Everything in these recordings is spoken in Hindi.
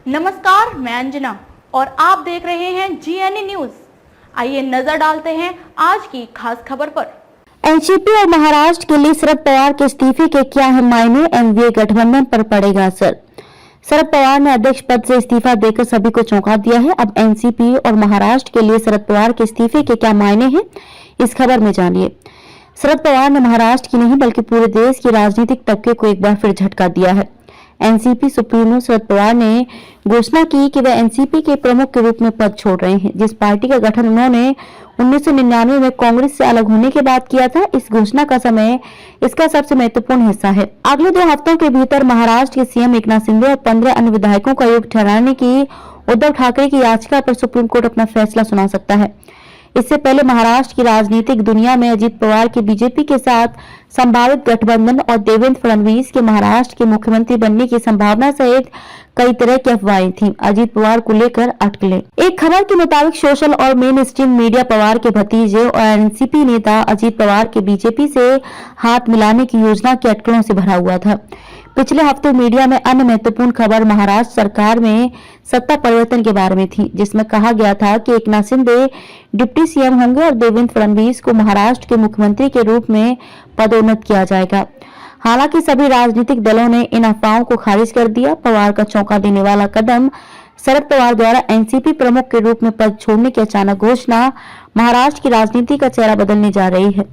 नमस्कार, मैं अंजना और आप देख रहे हैं GNE न्यूज। आइए नजर डालते हैं आज की खास खबर पर। एनसीपी और महाराष्ट्र के लिए शरद पवार के इस्तीफे के क्या है मायने, एनडीए गठबंधन पर पड़ेगा असर। शरद पवार ने अध्यक्ष पद से इस्तीफा देकर सभी को चौंका दिया है। अब एनसीपी और महाराष्ट्र के लिए शरद पवार के इस्तीफे के क्या मायने हैं, इस खबर में जानिए। शरद पवार ने महाराष्ट्र की नहीं बल्कि पूरे देश की राजनीतिक तबके को एक बार फिर झटका दिया है। एनसीपी सुप्रीमो शरद पवार ने घोषणा की कि वे एनसीपी के प्रमुख के रूप में पद छोड़ रहे हैं। जिस पार्टी का गठन उन्होंने 1999 में कांग्रेस से अलग होने के बाद किया था, इस घोषणा का समय इसका सबसे महत्वपूर्ण हिस्सा है। अगले 2 हफ्तों के भीतर महाराष्ट्र के सीएम एकनाथ शिंदे और 15 अन्य विधायकों का योग ठहराने की उद्धव ठाकरे की याचिका पर सुप्रीम कोर्ट अपना फैसला सुना सकता है। इससे पहले महाराष्ट्र की राजनीतिक दुनिया में अजीत पवार के बीजेपी के साथ संभावित गठबंधन और देवेंद्र फडणवीस के महाराष्ट्र के मुख्यमंत्री बनने की संभावना सहित कई तरह की अफवाहें थीं। अजीत पवार को लेकर अटकलें। एक खबर के मुताबिक सोशल और मेन स्ट्रीम मीडिया पवार के भतीजे और एनसीपी नेता अजीत पवार के बीजेपी से हाथ मिलाने की योजना के अटकलों से भरा हुआ था। पिछले हफ्ते मीडिया में अन्य महत्वपूर्ण खबर महाराष्ट्र सरकार में सत्ता परिवर्तन के बारे में थी, जिसमें कहा गया था कि एकनाथ शिंदे डिप्टी सीएम होंगे और देवेंद्र फडणवीस को महाराष्ट्र के मुख्यमंत्री के रूप में पदोन्नत किया जाएगा। हालांकि सभी राजनीतिक दलों ने इन अफवाहों को खारिज कर दिया। पवार का चौंका देने वाला कदम शरद पवार द्वारा एनसीपी प्रमुख के रूप में पद छोड़ने की अचानक घोषणा महाराष्ट्र की राजनीति का चेहरा बदलने जा रही है।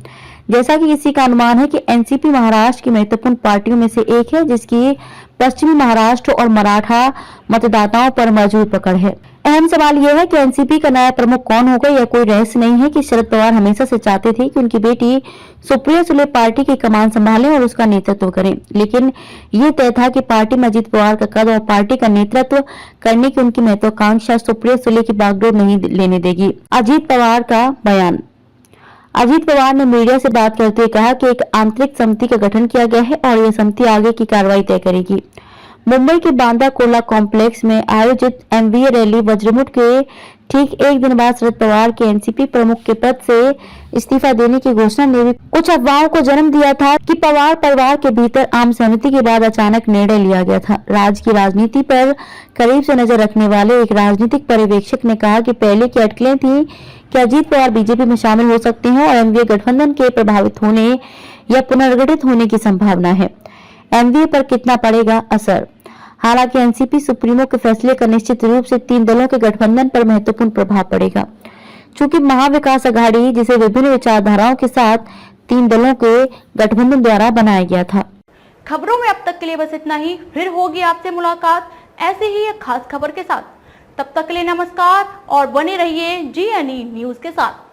जैसा कि किसी का अनुमान है कि एनसीपी महाराष्ट्र की महत्वपूर्ण पार्टियों में से एक है, जिसकी पश्चिमी महाराष्ट्र और मराठा मतदाताओं पर मजबूत पकड़ है। अहम सवाल यह है कि एनसीपी का नया प्रमुख कौन होगा। यह कोई रहस्य नहीं है कि शरद पवार हमेशा से चाहते थे कि उनकी बेटी सुप्रिया सुले पार्टी की कमान संभालें और उसका नेतृत्व करें, लेकिन ये तय था कि पार्टी में अजीत पवार का कद और पार्टी का नेतृत्व करने की उनकी महत्वाकांक्षा सुप्रिया सुले की बागडोर नहीं लेने देगी। अजीत पवार का बयान। अजीत पवार ने मीडिया से बात करते हुए कहा कि एक आंतरिक समिति का गठन किया गया है और यह समिति आगे की कार्रवाई तय करेगी। मुंबई के बांदा कुर्ला कॉम्प्लेक्स में आयोजित एमवीए रैली वज्रमुठ के ठीक एक दिन बाद शरद पवार के एनसीपी प्रमुख के पद से इस्तीफा देने की घोषणा ने भी कुछ अफवाहों को जन्म दिया था कि पवार परिवार के भीतर आम सहमति के बाद अचानक निर्णय लिया गया था। राज्य की राजनीति पर करीब से नजर रखने वाले एक राजनीतिक पर्यवेक्षक ने कहा कि पहले की अटकलें थी कि अजीत पवार बीजेपी में शामिल हो सकते हैं और एनडीए गठबंधन के प्रभावित होने या पुनर्गठित होने की संभावना है। एनडीए पर कितना पड़ेगा असर। हालांकि एनसीपी सुप्रीमो के फैसले का निश्चित रूप से 3 दलों के गठबंधन पर महत्वपूर्ण प्रभाव पड़ेगा, चूंकि महाविकास अघाड़ी जिसे विभिन्न विचारधाराओं के साथ 3 दलों के गठबंधन द्वारा बनाया गया था। खबरों में अब तक के लिए बस इतना ही। फिर होगी आपसे मुलाकात ऐसे ही एक खास खबर के साथ। तब तक के लिए नमस्कार और बने रहिए GNE न्यूज के साथ।